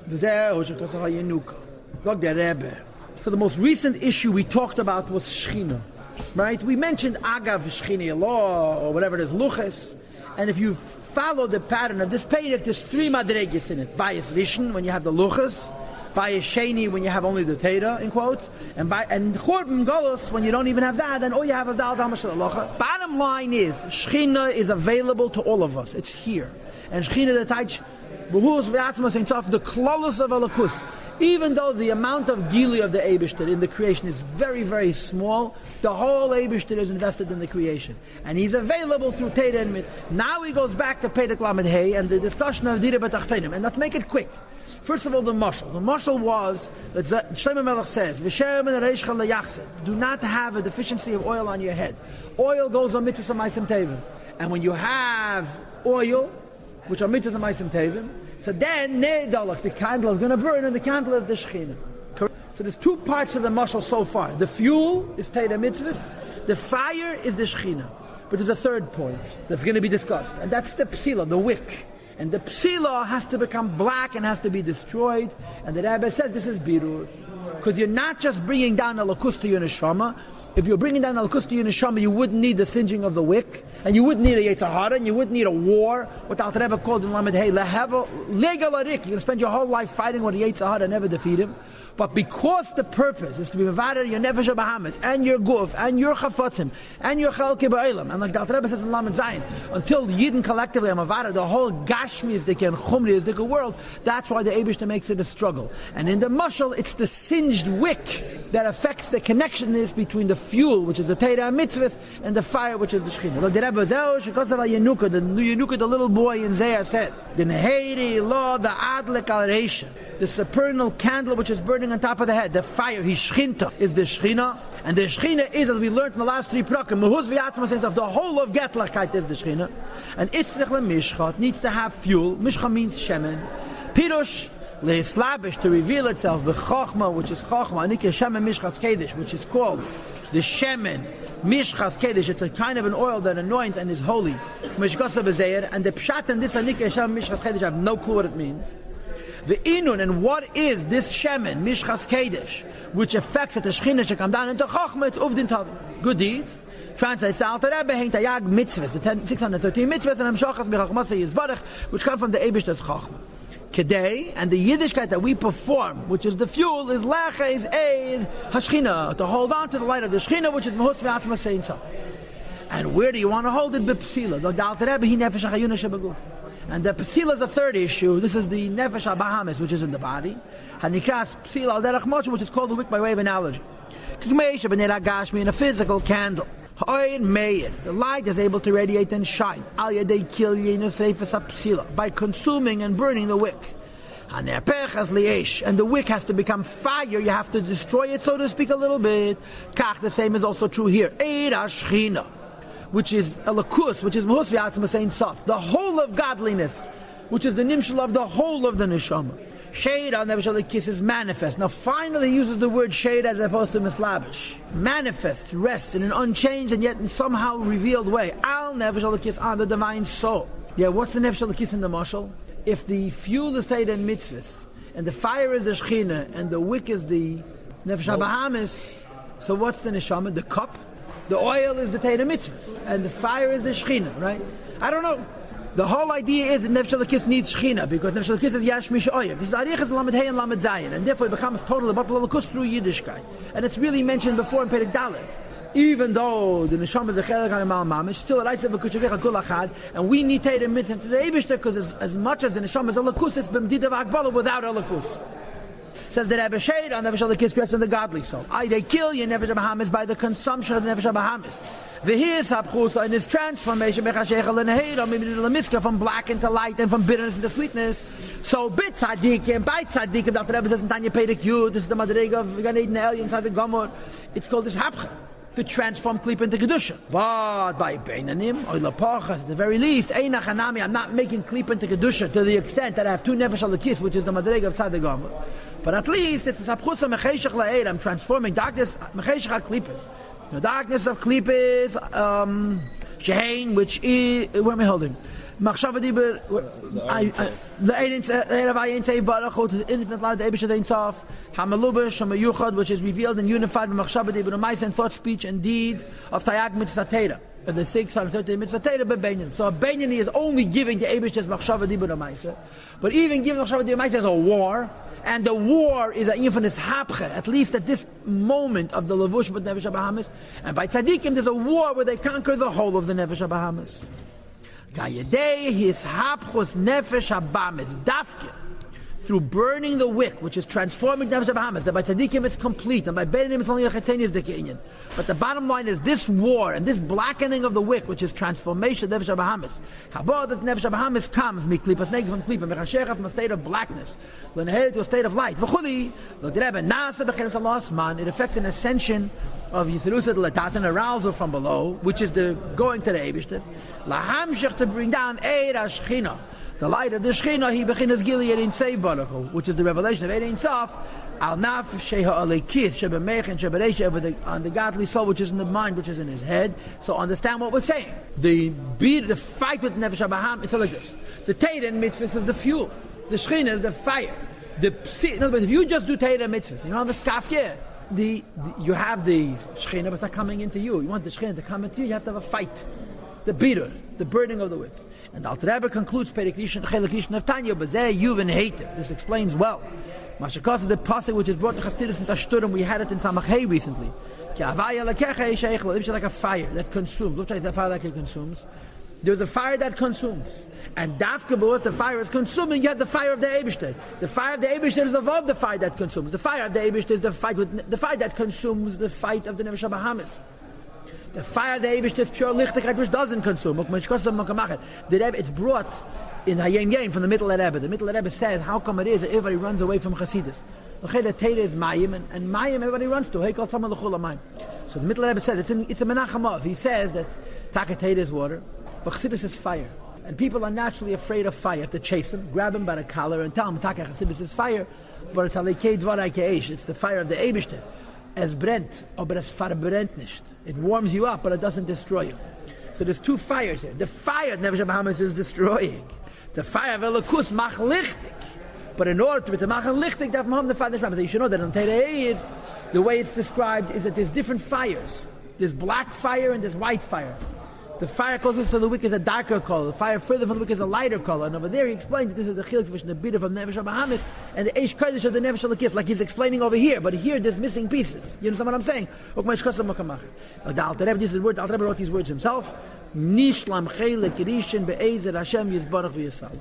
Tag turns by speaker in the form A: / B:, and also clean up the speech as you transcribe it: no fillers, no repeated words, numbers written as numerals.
A: Look, the Rebbe. So the most recent issue we talked about was Shechina, right? We mentioned Agav Shechina law or whatever it is, Luches, and if you follow the pattern of this Perek, there's three madreges in it. Bayis Rishon, when you have the Luches, Bayis Sheni, when you have only the Torah, in quotes, and Churban Golos, when you don't even have that, and all you have is Dal Damash Halacha. Bottom line is, Shechina is available to all of us. It's here. And Shechina, the Taich, the Klolos of Alakus. Even though the amount of Gili of the Eibishter in the creation is very, very small, the whole Eibishter is invested in the creation. And he's available through Teda and Mitzvah. Now he goes back to Perek Lamed Hey and the discussion of Dira B'Tachtenim. And let's make it quick. First of all, the mashal. The mashal was that Shlomo Melech says, V'shem and Reishcha le'yachse. Do not have a deficiency of oil on your head. Oil goes on mitzvahs of Maisim Tevim. And when you have oil, which are mitzvahs of Maisim Tevim, so then, the candle is going to burn, and the candle is the Shechina. So there's two parts of the mashal so far. The fuel is Teda Mitzvahs, the fire is the Shechina. But there's a third point that's going to be discussed, and that's the psila, the wick. And the psila has to become black and has to be destroyed. And the Rebbe says this is birur. Because you're not just bringing down a lakus to your neshama. If you're bringing down a lakus to your neshama, you wouldn't need the singeing of the wick, and you wouldn't need a Yetzer Hara, and you wouldn't need a war. What the Alter Rebbe called in Lamed Hey, Leheva, Legalarik. You're going to spend your whole life fighting with a Yetzer Hara and never defeat him. But because the purpose is to be Mevader, your Nefesh HaBahamis, and your Guf, and your Chafatzim, and your Chalke Ba'olam, and like the Alter Rebbe says in Lamed Zayin, until Yidden collectively are Mevader, the whole Gashmi is the and Chumri is the world, that's why the Eibishter makes it a struggle. And in the Mashal, it's the singed wick that affects the connectedness between the fuel, which is the Torah and Mitzvahs, and the fire, which is the Shechina. Look, the Rebbe Zeo, Shekasav HaYenuka, the Yenuka, the little boy in Zeh says, the Neheri Law, the Adlik Al Reisha, the supernal candle which is burning on top of the head, the fire, his Shechinta, is the Shechina, and the Shechina is, as we learned in the last three prakim, Mehuz V'yatzma, sense of the whole of Getlachkeit is the Shechina, and Itzrich LeMishcha, needs to have fuel. Mishcha means Shemen. Pirush Le'Slabish, to reveal itself, B'Chochma, which is Chochma, Anikeh Shemen Mishchas Kedesh, which is called the Shemen Mishchas Kedesh. It's a kind of an oil that anoints and is holy. Mishkosa B'Zeir, and the Pshat and this Anikeh Shemen Mishchas Kedesh, I have no clue what it means. The Inun, and what is this Shemen, Mishchas Kedesh, which affects the Shechina to come down into Chochma, it's Uvdin Tav. Good deeds. Translates the Alter Rebbe, Hein Tayag Mitzvahs, the 613 Mitzvahs, and Amshachas B'Chachmasa Yizbarach, which come from the Eibishter's Chochma. Kedei, and the Yiddishkeit that we perform, which is the fuel, is Lecha, is Eid, Hashchina, to hold on to the light of the Shechina, which is Mehutz V'atzma Sein Sof. And where do you want to hold it? B'Psila. The Alter Rebbe, He Nefesh HaChayuna Shebaguf. And the Psila is the third issue. This is the Nefesh HaBahamis, which is in the body. Hanikras Psila al Derech Moshe, which is called the wick by way of analogy. K'meisha b'nei Gashmi, in a physical candle. Ha'oin meir, the light is able to radiate and shine. Al yadei kilyin useifas ha'psila, by consuming and burning the wick. Hanerpechas li'esh, and the wick has to become fire. You have to destroy it, so to speak, a little bit. Kach, the same is also true here. Eir ha'shchina, which is a lakus, which is Mehus V'atzma Sein Sof, the whole of godliness, which is the nimshal of the whole of the neshama. Shade on the kiss is manifest. Now finally he uses the word shade as opposed to mislabish. Manifest, rest in an unchanged and yet in somehow revealed way. Al nefesh kiss on the divine soul. Yeah, what's the nefesh kiss in the mashal? If the fuel is Torah and mitzvahs, and the fire is the Shechina, and the wick is the nefesh habahamis, so what's the neshama? The cup? The oil is the Torah mitzvahs, and the fire is the Shechina, right? I don't know. The whole idea is that Nefesh Elokis needs Shechina, because Nefesh Elokis is Yash Mish Oyev. This is Arichas Lamed Hey and Lamed Zayin, and therefore it becomes totally Batal Elokis through Yiddishkeit. And it's really mentioned before in Perek Dalet. Even though the Neshama is the Chelek HaMal Mamish, still it writes of B'Kuchavecha Kul Achad, and we need Torah mitzvah to the Eibishter, because as much as the Neshama is Elokis, it's B'Mdidav Akbala without Elokis. Says the Rebbe Shed on Nefesh Elokis creates in the godly soul. They kill your Nefesh HaBahamis by the consumption of the Nefesh HaBahamis. V'his hapchusa in his transformation from black into light and from bitterness into sweetness. So bit tzaddikim, by tzaddikim, Dr. Rebbe says in Tanya Perek Yud, this is the Madrega of Gan Eden El inside the Gomor. It's called this hapcha, to transform klip into kedusha. But by beinanim or lapachas, at the very least, einach hanami, I'm not making klip into kedusha to the extent that I have two nefesh alakis, which is the Madrega of tzaddik Gomor. But at least it's hapchusa mecheshach la'ed. I'm transforming darkness mecheshach klipis. The darkness of klipis, shehein, which is, where am I holding? Machshava Dibur, the Ein Seif Baruch, the infinite light, the Eibishter Ein Sof, Hamalubash, Hamayuchad, which is revealed and unified with Machshava Dibur, the Ma'aseh and thought, speech, and deed of Tayak Mitzvah Teira. Of the 630 Mitzvah Teira Bebenyan. So a Benyan is only giving the Eibishter's Machshava Dibur Ma'aseh, but even giving Machshava Dibur Ma'aseh is a war, and the war is an infinite hapche, at least at this moment of the Levush with Nefesh HaBahamis. And by Tzadikim, there's a war where they conquer the whole of the Nefesh HaBahamis. Gayedei his hapchus Nefesh HaBahamis, dafke, through burning the wick, which is transforming Nefesh HaBahamis, that by Tzadikim it's complete, and by Beinim it's only a Chetenius Deke'inyan. But the bottom line is this war, and this blackening of the wick, which is transformation of Nefesh HaBahamis. Habod that Nefesh HaBahamis comes, miklipas neged from klipa, mechashechah from a state of blackness, lenehed to a state of light. V'chuli, look at Rebbe, nasa b'cheres HaLosman, it affects an ascension of Yisirusat Latat, an arousal from below, which is the going to the Eibishter. Lahamshech, to bring down Eir HaShechina, the light of the Shechina, he bechinas Gilead in Seif Baruch, which is the revelation of Ein Sof, al naf sheha alekith shebemech and shebereisha, on the godly soul which is in the mind, which is in his head. So understand what we're saying. The fight with Nefesh HaBahamis is like this. The Torah and mitzvahs is the fuel. The Shechina is the fire. In other words, if you just do Torah and mitzvahs, you don't have a skafye. You have the Shechina, but it's not coming into you. You want the Shechina to come into you, you have to have a fight. The beater, the burning of the wick. And the Alter Rebbe concludes Perek Rishon of Tanya, but Yuvan hated. This explains well. Mashakos, the pasuk which is brought to Chassidus and Tashturim, we had it in Samachei recently. It's like a fire that consumes. Look at the fire that consumes. There's a fire that consumes. And Dafka, the fire is consuming, you have the fire of the Eibishter. The fire of the Eibishter is above the fire that consumes. The fire of the Eibishter is the fire that consumes the fight of the Nefesh HaBahamis. The fire of the Eibishter is pure lichtigkeit which doesn't consume. It's brought in Hayem Yem from the middle of Rebbe. The middle of Rebbe says, how come it is that everybody runs away from Chassidus? The Torah is Mayim, and Mayim everybody runs to. So the middle of Rebbe says, it's a Menachem. He says that Taka Torah is water, but Chassidus is fire. And people are naturally afraid of fire. You have to chase them, grab them by the collar, and tell them, Taka Chassidus is fire, but it's the fire of the Eibishter. As brennt, aber es verbrennt nicht. It warms you up, but it doesn't destroy you. So there's two fires here. The fire of Nefesh HaBahamis is destroying. The fire of Elokus mach lichtig. But in order to be mach lichtig, the fire of Nefesh HaBahamis. You should know that on Tereid, the way it's described is that there's different fires. There's black fire and there's white fire. The fire closest to the wick is a darker color. The fire further from the wick is a lighter color. And over there he explained that this is the chiluk between the bit of Nefesh HaBahamis and the eish kodesh of the Nefesh HaLakis, like he's explaining over here. But here there's missing pieces. You understand what I'm saying? The Alter Rebbe, this is the word. The Alter Rebbe wrote these words himself. Nishlam chelik rishin be'ezer Hashem yizbarach v'yisal.